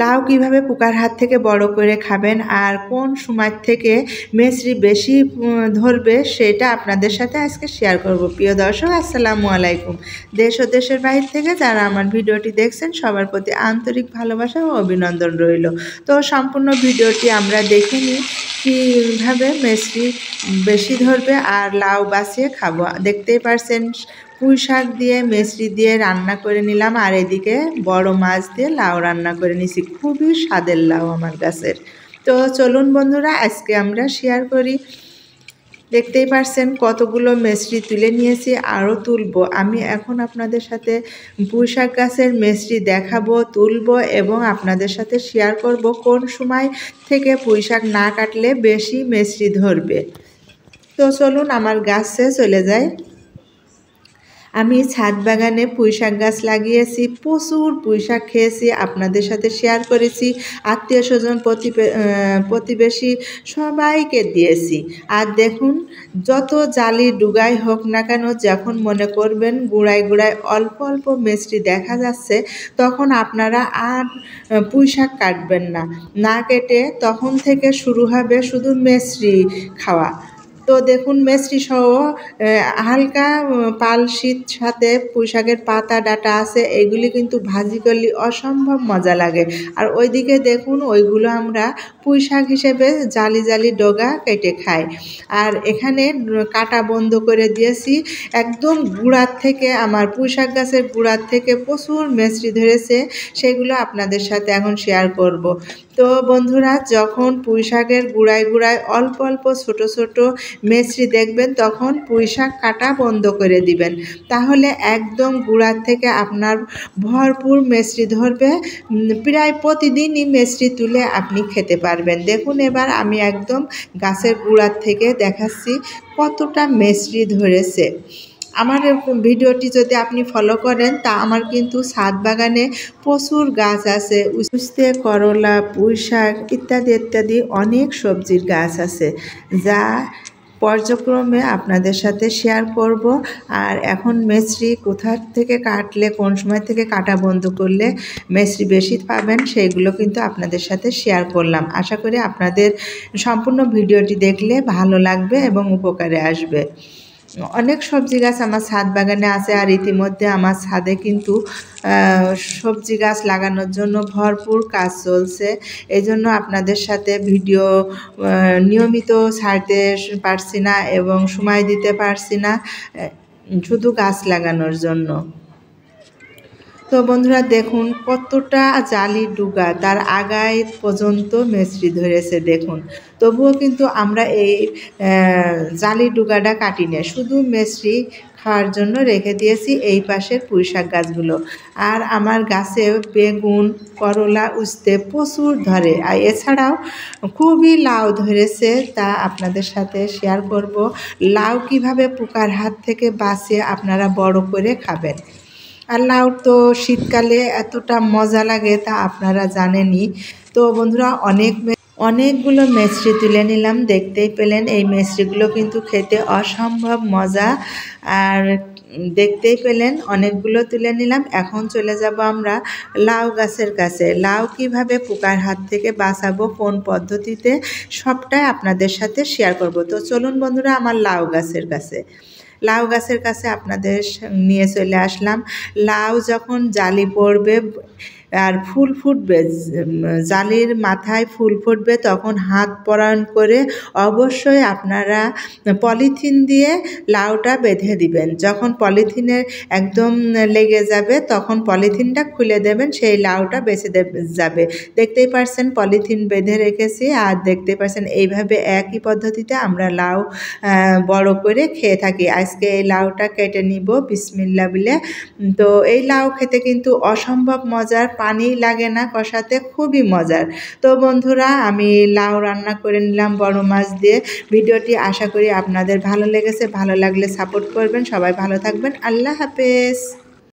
লাউ কিভাবে পোকার হাত থেকে বড় করে খাবেন আর কোন সময় থেকে মেচড়ি বেশি ধরবে সেটা আপনাদের সাথে আজকে শেয়ার করব। প্রিয় দর্শক, আসসালামু আলাইকুম। দেশ ও দেশের বাইরে থেকে যারা আমার ভিডিওটি দেখছেন সবার প্রতি আন্তরিক ভালোবাসা ও অভিনন্দন রইল। তো সম্পূর্ণ ভিডিওটি আমরা দেখে নিই কীভাবে মেচড়ি বেশি ধরবে আর লাউ বাছিয়ে খাবো। দেখতেই পারছেন পুঁই শাক দিয়ে মেচড়ি দিয়ে রান্না করে নিলাম, আর এদিকে বড় মাছ দিয়ে লাউ রান্না করে নিছি। খুবই স্বাদের লাউ আমার গাছের। তো চলুন বন্ধুরা, আজকে আমরা শেয়ার করি। দেখতেই পারছেন কতগুলো মেচড়ি তুলে নিয়েছি, আরও তুলবো। আমি এখন আপনাদের সাথে পুঁই শাক গাছের মেচড়ি দেখাবো, তুলবো এবং আপনাদের সাথে শেয়ার করব কোন সময় থেকে পুঁই শাক না কাটলে বেশি মেচড়ি ধরবে। তো চলুন আমার গাছে চলে যায়। আমি ছাদ বাগানে পুঁই শাক গাছ লাগিয়েছি, প্রচুর পুঁই শাক খেয়েছি, আপনাদের সাথে শেয়ার করেছি, আত্মীয় স্বজন প্রতিবেশী সবাইকে দিয়েছি। আর দেখুন, যত জালি ডুগাই হোক না কেন, যখন মনে করবেন গুঁড়ায় গুঁড়ায় অল্প অল্প মেচড়ি দেখা যাচ্ছে, তখন আপনারা আর পুঁই শাক কাটবেন না। না কেটে তখন থেকে শুরু হবে শুধু মেচড়ি খাওয়া। তো দেখুন, মেচড়ি সহ হালকা পাল শীত সাথে পুঁই শাকের পাতা ডাটা আছে, এগুলি কিন্তু ভাজি করলে অসম্ভব মজা লাগে। আর ওইদিকে দেখুন, ওইগুলো আমরা পুঁই শাক হিসেবে জালি জালি ডগা কেটে খাই। আর এখানে কাটা বন্ধ করে দিয়েছি। একদম গুঁড়ার থেকে, আমার পুঁই শাক গাছের গুঁড়ার থেকে প্রচুর মেচড়ি ধরেছে, সেগুলো আপনাদের সাথে এখন শেয়ার করব। তো বন্ধুরা, যখন পুঁই শাকের গুঁড়ায় গুঁড়ায় অল্প অল্প ছোট ছোট মেচড়ি দেখবেন, তখন পুঁই শাক কাটা বন্ধ করে দিবেন। তাহলে একদম গুঁড়ার থেকে আপনার ভরপুর মেচড়ি ধরবে। প্রায় প্রতিদিনই মেচড়ি তুলে আপনি খেতে পারবেন। দেখুন, এবার আমি একদম গাছের গুঁড়ার থেকে দেখাচ্ছি কতটা মেচড়ি ধরেছে। আমার ভিডিওটি যদি আপনি ফলো করেন, তা আমার কিন্তু ছাদ বাগানে প্রচুর গাছ আছে। উস্তে, করলা, পুঁই শাক ইত্যাদি ইত্যাদি অনেক সবজির গাছ আছে, যা পর্যায়ক্রমে আপনাদের সাথে শেয়ার করব। আর এখন মেচড়ি কোথা থেকে কাটলে, কোন সময় থেকে কাটা বন্ধ করলে মেচড়ি বেশি পাবেন, সেইগুলো কিন্তু আপনাদের সাথে শেয়ার করলাম। আশা করি আপনাদের সম্পূর্ণ ভিডিওটি দেখলে ভালো লাগবে এবং উপকারে আসবে। অনেক সবজি গাছ আমার ছাদ বাগানে আছে, আর ইতিমধ্যে আমার ছাদে কিন্তু সবজি গাছ লাগানোর জন্য ভরপুর কাজ চলছে। এই জন্য আপনাদের সাথে ভিডিও নিয়মিত ছাড়তে পারছি না এবং সময় দিতে পারছি না, শুধু গাছ লাগানোর জন্য। তো বন্ধুরা, দেখুন কতটা জালি ডুগা, তার আগায় পর্যন্ত মেচড়ি ধরেছে দেখুন। তবুও কিন্তু আমরা এই জালি ডুগাটা কাটি না, শুধু মেচড়ি খাওয়ার জন্য রেখে দিয়েছি এই পাশের পুঁই শাক গাছগুলো। আর আমার গাছে বেগুন, করলা, উস্তে প্রচুর ধরে। আর এছাড়াও খুবই লাউ ধরেছে, তা আপনাদের সাথে শেয়ার করব। লাউ কিভাবে পোকার হাত থেকে বাঁচিয়ে আপনারা বড় করে খাবেন। আর লাউ তো শীতকালে এতটা মজা লাগে, তা আপনারা জানেনই। তো বন্ধুরা, অনেকগুলো মেচড়ি তুলে নিলাম, দেখতেই পেলেন। এই মেচড়িগুলো কিন্তু খেতে অসম্ভব মজা, আর দেখতেই পেলেন অনেকগুলো তুলে নিলাম। এখন চলে যাব আমরা লাউ গাছের কাছে। লাউ কিভাবে পোকার হাত থেকে বাঁচাবো, কোন পদ্ধতিতে, সবটাই আপনাদের সাথে শেয়ার করব। তো চলুন বন্ধুরা, আমার লাউ গাছের কাছে। লাউ গাছের কাছে আপনাদের নিয়ে চলে আসলাম। লাউ যখন জালি পড়বে আর ফুল ফুটবে, জালির মাথায় ফুল ফুটবে, তখন হাত পরান করে অবশ্যই আপনারা পলিথিন দিয়ে লাউটা বেঁধে দিবেন। যখন পলিথিনের একদম লেগে যাবে, তখন পলিথিনটা খুলে দেবেন, সেই লাউটা বেঁচে যাবে। দেখতেই পারছেন পলিথিন বেঁধে রেখেছি, আর দেখতে পারছেন এইভাবে একই পদ্ধতিতে আমরা লাউ বড় করে খেয়ে থাকি। আজকে এই লাউটা কেটে নিব বিসমিল্লাহ বলে। তো এই লাউ খেতে কিন্তু অসম্ভব মজার, পানি লাগে না কষাতে, খুবই মজার। তো বন্ধুরা, আমি লাউ রান্না করে নিলাম বড় মাছ দিয়ে। ভিডিওটি আশা করি আপনাদের ভালো লেগেছে। ভালো লাগলে সাপোর্ট করবেন। সবাই ভালো থাকবেন। আল্লাহ হাফেজ।